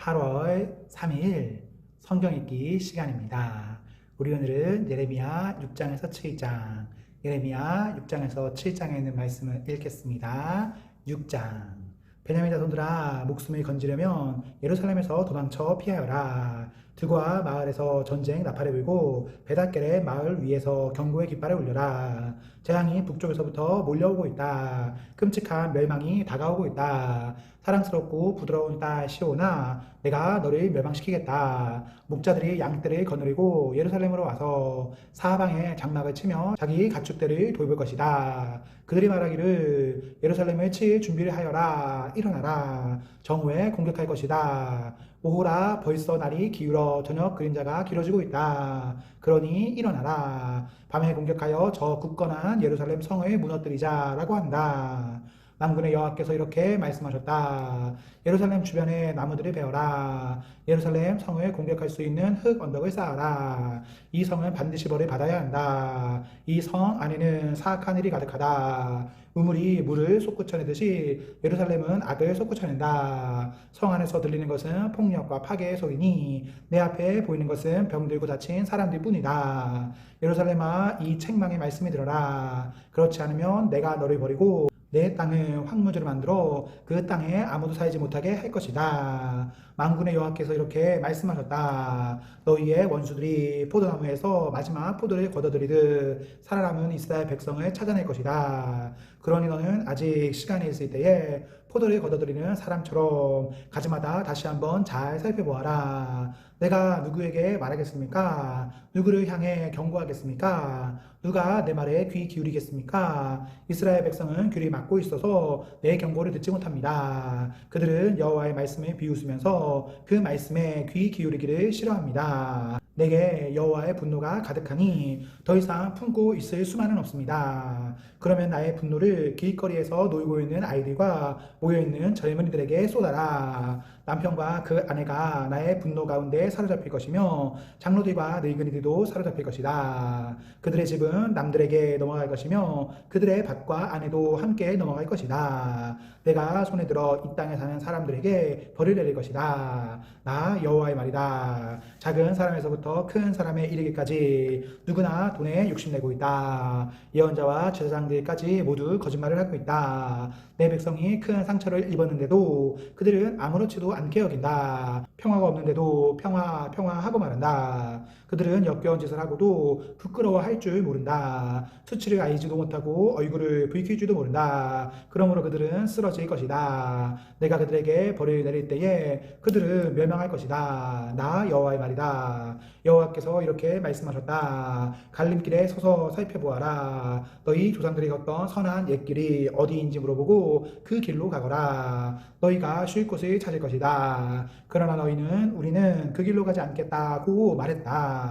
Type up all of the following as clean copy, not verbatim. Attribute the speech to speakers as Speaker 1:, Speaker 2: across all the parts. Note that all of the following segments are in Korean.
Speaker 1: 8월 3일 성경 읽기 시간입니다. 우리 오늘은 예레미야 6장에서 7장, 예레미야 6장에서 7장에 있는 말씀을 읽겠습니다. 6장. 베냐민 자손들아, 목숨을 건지려면 예루살렘에서 도망쳐 피하여라. 드고아 마을에서 전쟁 나팔을 불고 베닷겔의 마을 위에서 경고의 깃발을 울려라. 재앙이 북쪽에서부터 몰려오고 있다. 끔찍한 멸망이 다가오고 있다. 사랑스럽고 부드러운 딸 시온아, 내가 너를 멸망시키겠다. 목자들이 양떼를 거느리고 예루살렘으로 와서 사방에 장막을 치며 자기 가축들을 돌볼 것이다. 그들이 말하기를 예루살렘을 칠 준비를 하여라. 일어나라. 정오에 공격할 것이다. 오호라, 벌써 날이 기울어 저녁 그림자가 길어지고 있다. 그러니 일어나라. 밤에 공격하여 저 굳건한 예루살렘 성을 무너뜨리자라고 한다. 만군의 여호와께서 이렇게 말씀하셨다. 예루살렘 주변에 나무들을 베어라. 예루살렘 성을 공격할 수 있는 흙 언덕을 쌓아라. 이 성은 반드시 벌을 받아야 한다. 이 성 안에는 사악한 일이 가득하다. 우물이 물을 솟구쳐내듯이 예루살렘은 악을 솟구쳐낸다. 성 안에서 들리는 것은 폭력과 파괴의 소리니 내 앞에 보이는 것은 병들고 다친 사람들 뿐이다. 예루살렘아, 이 책망의 말씀이 들어라. 그렇지 않으면 내가 너를 버리고 내 땅을 황무지로 만들어 그 땅에 아무도 살지 못하게 할 것이다. 만군의 여호와께서 이렇게 말씀하셨다. 너희의 원수들이 포도나무에서 마지막 포도를 걷어들이듯 살아남은 이스라엘 백성을 찾아낼 것이다. 그러니 너는 아직 시간이 있을 때에 포도를 걷어들이는 사람처럼 가지마다 다시 한번 잘 살펴보아라. 내가 누구에게 말하겠습니까? 누구를 향해 경고하겠습니까? 누가 내 말에 귀 기울이겠습니까? 이스라엘 백성은 귀를 막고 있어서 내 경고를 듣지 못합니다. 그들은 여호와의 말씀을 비웃으면서 그 말씀에 귀 기울이기를 싫어합니다. 내게 여호와의 분노가 가득하니 더 이상 품고 있을 수만은 없습니다. 그러면 나의 분노를 길거리에서 놀고 있는 아이들과 모여있는 젊은이들에게 쏟아라. 남편과 그 아내가 나의 분노 가운데 사로잡힐 것이며 장로들과 늙은이들도 사로잡힐 것이다. 그들의 집은 남들에게 넘어갈 것이며 그들의 밭과 아내도 함께 넘어갈 것이다. 내가 손에 들어 이 땅에 사는 사람들에게 벌을 내릴 것이다. 나 여호와의 말이다. 작은 사람에서부터 큰 사람에 이르기까지 누구나 돈에 욕심내고 있다. 예언자와 제사장들까지 모두 거짓말을 하고 있다. 내 백성이 큰 상처를 입었는데도 그들은 아무렇지도 않게 여긴다. 평화가 없는데도 평화 하고 말한다. 그들은 역겨운 짓을 하고도 부끄러워할 줄 모른다. 수치를 알지도 못하고 얼굴을 붉힐 줄도 모른다. 그러므로 그들은 쓰러질 것이다. 내가 그들에게 벌을 내릴 때에 그들은 멸망할 것이다. 나 여호와의 말이다. 여호와께서 이렇게 말씀하셨다. 갈림길에 서서 살펴보아라. 너희 조상들이 걷던 선한 옛길이 어디인지 물어보고 그 길로 가거라. 너희가 쉴 곳을 찾을 것이다. 그러나 너희는 우리는 그 길로 가지 않겠다고 말했다.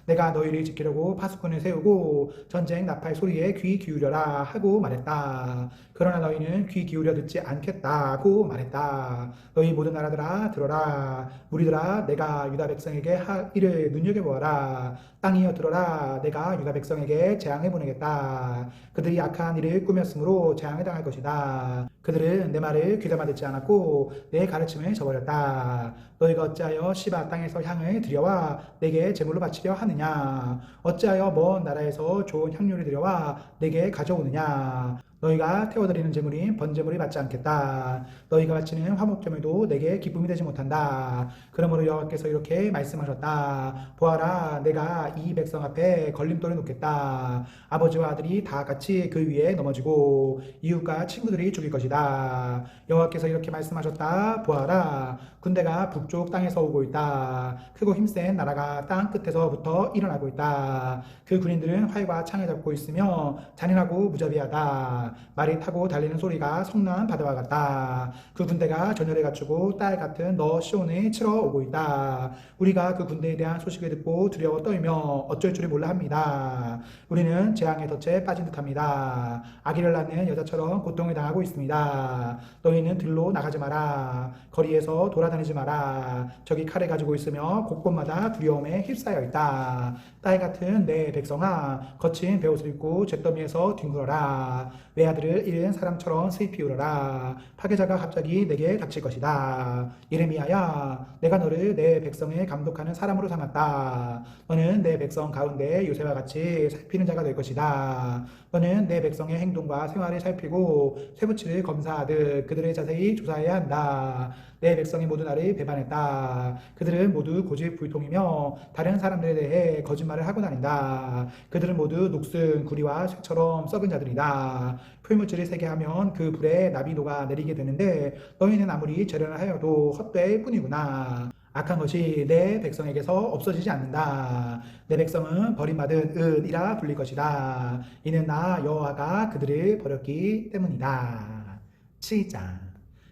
Speaker 1: 내가 너희를 지키려고 파수꾼을 세우고 전쟁 나팔 소리에 귀 기울여라 하고 말했다. 그러나 너희는 귀 기울여 듣지 않겠다고 말했다. 너희 모든 나라들아 들어라. 무리들아, 내가 유다 백성에게 할 일을 눈여겨보아라. 땅이여 들어라. 내가 유다 백성에게 재앙을 보내겠다. 그들이 악한 일을 꾸몄으므로 재앙을 당할 것이다. 그들은 내 말을 귀담아 듣지 않았고 내 가르침을 저버렸다. 너희가 어찌하여 시바 땅에서 향을 들여와 내게 제물로 바치려 하느냐? 어찌하여 먼 나라에서 좋은 향료를 들여와 내게 가져오느냐? 너희가 태워드리는 제물인 번제물이 맞지 않겠다. 너희가 바치는 화목제물도 내게 기쁨이 되지 못한다. 그러므로 여호와께서 이렇게 말씀하셨다. 보아라, 내가 이 백성 앞에 걸림돌을 놓겠다. 아버지와 아들이 다 같이 그 위에 넘어지고 이웃과 친구들이 죽일 것이다. 여호와께서 이렇게 말씀하셨다. 보아라, 군대가 북쪽 땅에서 오고 있다. 크고 힘센 나라가 땅 끝에서부터 일어나고 있다. 그 군인들은 활과 창을 잡고 있으며 잔인하고 무자비하다. 말이 타고 달리는 소리가 성난 바다와 같다. 그 군대가 전열에 갖추고 딸 같은 너 시온을 치러 오고 있다. 우리가 그 군대에 대한 소식을 듣고 두려워 떨며 어쩔 줄을 몰라 합니다. 우리는 재앙의 덫에 빠진 듯합니다. 아기를 낳는 여자처럼 고통을 당하고 있습니다. 너희는 들로 나가지 마라. 거리에서 돌아다니지 마라. 저기 칼을 가지고 있으며 곳곳마다 두려움에 휩싸여 있다. 딸 같은 내 백성아, 거친 베옷을 입고 잿더미에서 뒹굴어라. 내 아들을 잃은 사람처럼 슬피 울어라. 파괴자가 갑자기 내게 닥칠 것이다. 예레미야야, 내가 너를 내 백성을 감독하는 사람으로 삼았다. 너는 내 백성 가운데 요새와 같이 살피는 자가 될 것이다. 너는 내 백성의 행동과 생활을 살피고 쇠붙이를 검사하듯 그들을 자세히 조사해야 한다. 내 백성이 모두 나를 배반했다. 그들은 모두 고집불통이며 다른 사람들에 대해 거짓말을 하고 다닌다. 그들은 모두 녹슨 구리와 쇠처럼 썩은 자들이다. 풀무질을 세게 하면 그 불에 나비 녹아 내리게 되는데 너희는 아무리 재련을 하여도 헛될 뿐이구나. 악한 것이 내 백성에게서 없어지지 않는다. 내 백성은 버림받은 은이라 불릴 것이다. 이는 나 여호와가 그들을 버렸기 때문이다. 7장.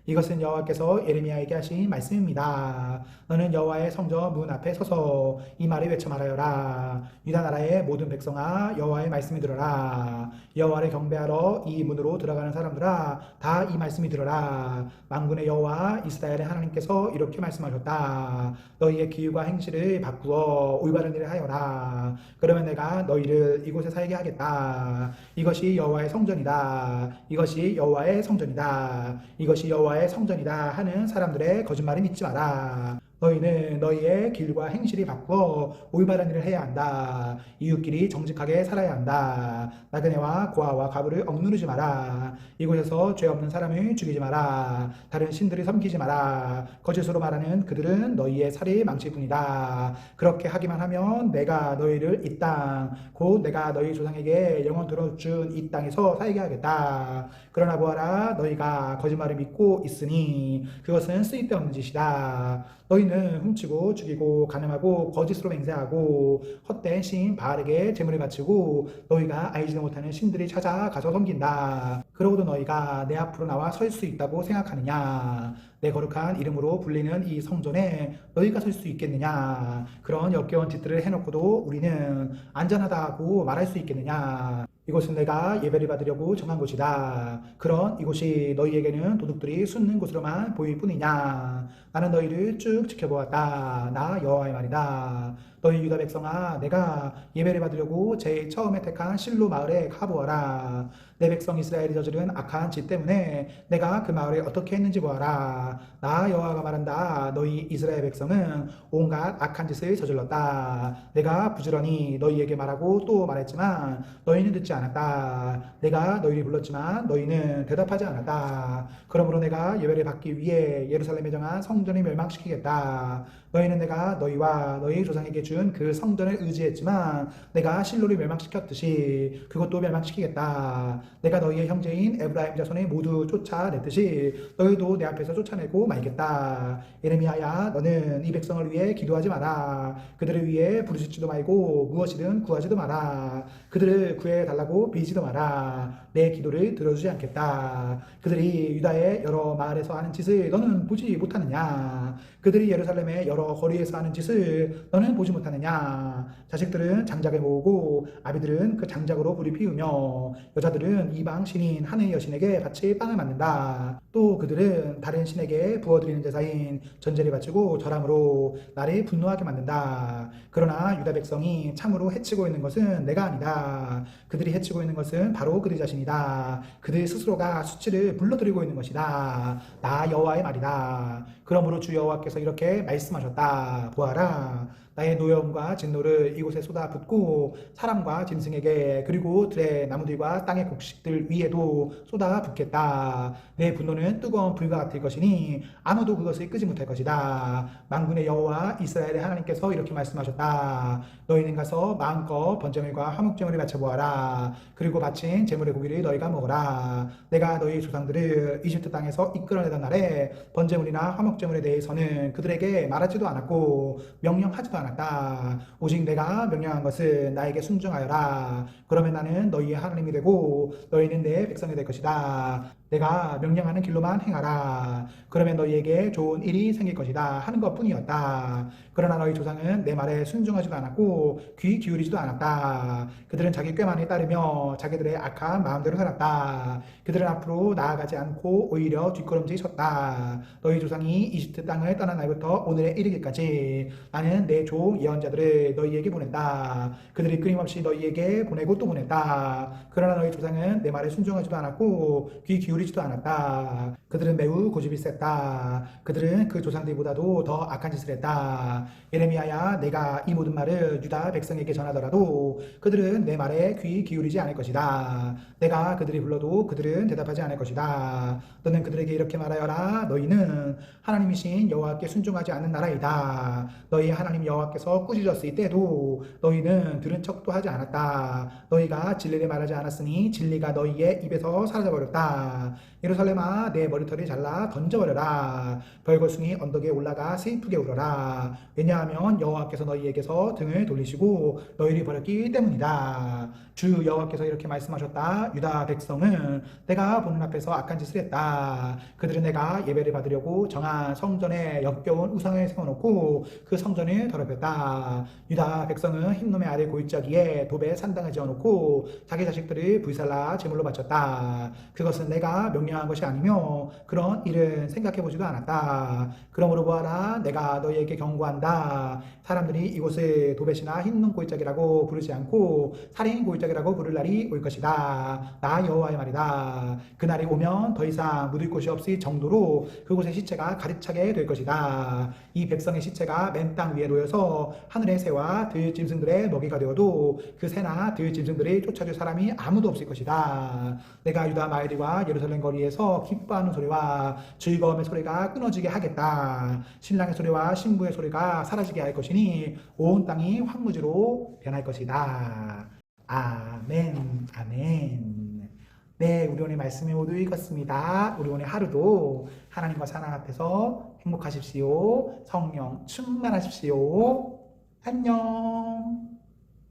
Speaker 1: 이것은 여호와께서 예레미야에게 하신 말씀입니다. 너는 여호와의 성전 문 앞에 서서 이 말을 외쳐 말하여라. 유다 나라의 모든 백성아, 여호와의 말씀을 들어라. 여호와를 경배하러 이 문으로 들어가는 사람들아, 다 이 말씀이 들어라. 만군의 여호와 이스라엘의 하나님께서 이렇게 말씀하셨다. 너희의 기율과 행실을 바꾸어 올바른 일을 하여라. 그러면 내가 너희를 이곳에 살게 하겠다. 이것이 여호와의 성전이다. 이것이 여호와의 성전이다. 이것이 여호와의 성전이다 하는 사람들의 거짓말을 믿지 마라. 너희는 너희의 길과 행실이 바꾸어 올바른 일을 해야 한다. 이웃끼리 정직하게 살아야 한다. 나그네와 고아와 가부를 억누르지 마라. 이곳에서 죄 없는 사람을 죽이지 마라. 다른 신들을 섬기지 마라. 거짓으로 말하는 그들은 너희의 살이 망칠 뿐이다. 그렇게 하기만 하면 내가 너희를 이 땅, 곧 내가 너희 조상에게 영원토록 준 이 땅에서 살게 하겠다. 그러나 보아라, 너희가 거짓말을 믿고 있으니 그것은 쓸데없는 짓이다. 너희는 훔치고 죽이고 간음하고 거짓으로 맹세하고 헛된 신 바알에게 제물을 바치고 너희가 알지도 못하는 신들이 찾아가서 섬긴다. 그러고도 너희가 내 앞으로 나와 설 수 있다고 생각하느냐? 내 거룩한 이름으로 불리는 이 성전에 너희가 설 수 있겠느냐? 그런 역겨운 짓들을 해놓고도 우리는 안전하다고 말할 수 있겠느냐? 이곳은 내가 예배를 받으려고 정한 곳이다. 그런 이곳이 너희에게는 도둑들이 숨는 곳으로만 보일 뿐이냐? 나는 너희를 쭉 지켜보았다. 나 여호와의 말이다. 너희 유다 백성아, 내가 예배를 받으려고 제일 처음에 택한 실로 마을에 가보아라. 내 백성 이스라엘이 저지른 악한 짓 때문에 내가 그 마을에 어떻게 했는지 보아라. 나 여호와가 말한다. 너희 이스라엘 백성은 온갖 악한 짓을 저질렀다. 내가 부지런히 너희에게 말하고 또 말했지만 너희는 듣지 않았다. 내가 너희를 불렀지만 너희는 대답하지 않았다. 그러므로 내가 예배를 받기 위해 예루살렘에 정한 성전을 멸망시키겠다. 너희는 내가 너희와 너희 조상에게 준 그 성전을 의지했지만 내가 실로를 멸망시켰듯이 그것도 멸망시키겠다. 내가 너희의 형제인 에브라임 자손을 모두 쫓아냈듯이 너희도 내 앞에서 쫓아내고 말겠다. 예레미야야, 너는 이 백성을 위해 기도하지 마라. 그들을 위해 부르짖지도 말고 무엇이든 구하지도 마라. 그들을 구해달라고 빌지도 마라. 내 기도를 들어주지 않겠다. 그들이 유다의 여러 마을에서 하는 짓을 너는 보지 못하느냐? 그들이 예루살렘의 여러 거리에서 하는 짓을 너는 보지 못하느냐? 자식들은 장작을 모으고 아비들은 그 장작으로 불을 피우며 여자들은 이방 신인 하늘 여신에게 바칠 빵을 만든다. 또 그들은 다른 신에게 부어드리는 제사인 전제를 바치고 절함으로 나를 분노하게 만든다. 그러나 유다 백성이 참으로 해치고 있는 것은 내가 아니다. 그들이 해치고 있는 것은 바로 그들 자신이다. 그들 스스로가 수치를 불러들이고 있는 것이다. 나 여호와의 말이다. 그러므로 주 여호와께서 이렇게 말씀하셨다. 보아라, 나의 노여움과 진노를 이곳에 쏟아붓고 사람과 짐승에게 그리고 들의 나무들과 땅의 곡식들 위에도 쏟아붓겠다. 내 분노는 뜨거운 불과 같을 것이니 아무도 그것을 끄지 못할 것이다. 만군의 여호와 이스라엘의 하나님께서 이렇게 말씀하셨다. 너희는 가서 마음껏 번제물과 화목제물을 바쳐보아라. 그리고 바친 제물의 고기를 너희가 먹어라. 내가 너희 조상들을 이집트 땅에서 이끌어내던 날에 번제물이나 화목제물에 대해서는 그들에게 말하지도 않았고 명령하지도 않았다. 오직 내가 명령한 것은 나에게 순종하여라. 그러면 나는 너희의 하나님이 되고 너희는 내 백성이 될 것이다. 내가 명령하는 길로만 행하라. 그러면 너희에게 좋은 일이 생길 것이다 하는 것뿐이었다. 그러나 너희 조상은 내 말에 순종하지도 않았고 귀 기울이지도 않았다. 그들은 자기 꾀만에 따르며 자기들의 악한 마음대로 살았다. 그들은 앞으로 나아가지 않고 오히려 뒷걸음질 쳤다. 너희 조상이 이집트 땅을 떠난 날부터 오늘에 이르기까지 나는 내 종 예언자들을 너희에게 보낸다. 그들이 끊임없이 너희에게 보내고 또 보냈다. 그러나 너희 조상은 내 말에 순종하지도 않았고 귀 기울이지도 않았다. 그들은 매우 고집이 셌다. 그들은 그 조상들보다도 더 악한 짓을 했다. 예레미야야, 내가 이 모든 말을 유다 백성에게 전하더라도 그들은 내 말에 귀 기울이지 않을 것이다. 내가 그들이 불러도 그들은 대답하지 않을 것이다. 너는 그들에게 이렇게 말하여라. 너희는 하나님이신 여호와께 순종하지 않는 나라이다. 너희 하나님 여호와께서 꾸짖었을 때도 너희는 들은 척도 하지 않았다. 너희가 진리를 말하지 않았으니 진리가 너희의 입에서 사라져버렸다. 예루살렘아, 내 머리털을 잘라 던져버려라. 벌거숭이 언덕에 올라가 슬프게 울어라. 왜냐하면 여호와께서 너희에게서 등을 돌리시고 너희를 버렸기 때문이다. 주 여호와께서 이렇게 말씀하셨다. 유다 백성은 내가 보는 앞에서 악한 짓을 했다. 그들은 내가 예배를 받으려고 정한 성전에 역겨운 우상을 세워놓고 그 성전을 더럽혔다. 유다 백성은 흰놈의 알을 골짜기에 도배 산당을 지어놓고 자기 자식들을 불살라 제물로 바쳤다. 그것은 내가 명령한 것이 아니며 그런 일은 생각해보지도 않았다. 그러므로 보아라, 내가 너희에게 경고한다. 사람들이 이곳을 도배시나 흰놈 골짜기라고 부르지 않고 살인 골짜기라고 부를 날이 올 것이다. 나 여호와의 말이다. 그날이 오면 더 이상 묻을 곳이 없을 정도로 그곳의 시체가 가득 차게 될 것이다. 이 백성의 시체가 맨 땅 위에 놓여서 하늘의 새와 들짐승들의 먹이가 되어도 그 새나 들짐승들을 쫓아줄 사람이 아무도 없을 것이다. 내가 유다 마을과 예루살렘 거리에서 기뻐하는 소리와 즐거움의 소리가 끊어지게 하겠다. 신랑의 소리와 신부의 소리가 사라지게 할 것이니 온 땅이 황무지로 변할 것이다. 아멘, 아멘. 네, 우리 오늘 말씀을 모두 읽었습니다. 우리 오늘 하루도 하나님과 사랑 앞에서 행복하십시오. 성령 충만하십시오. 안녕.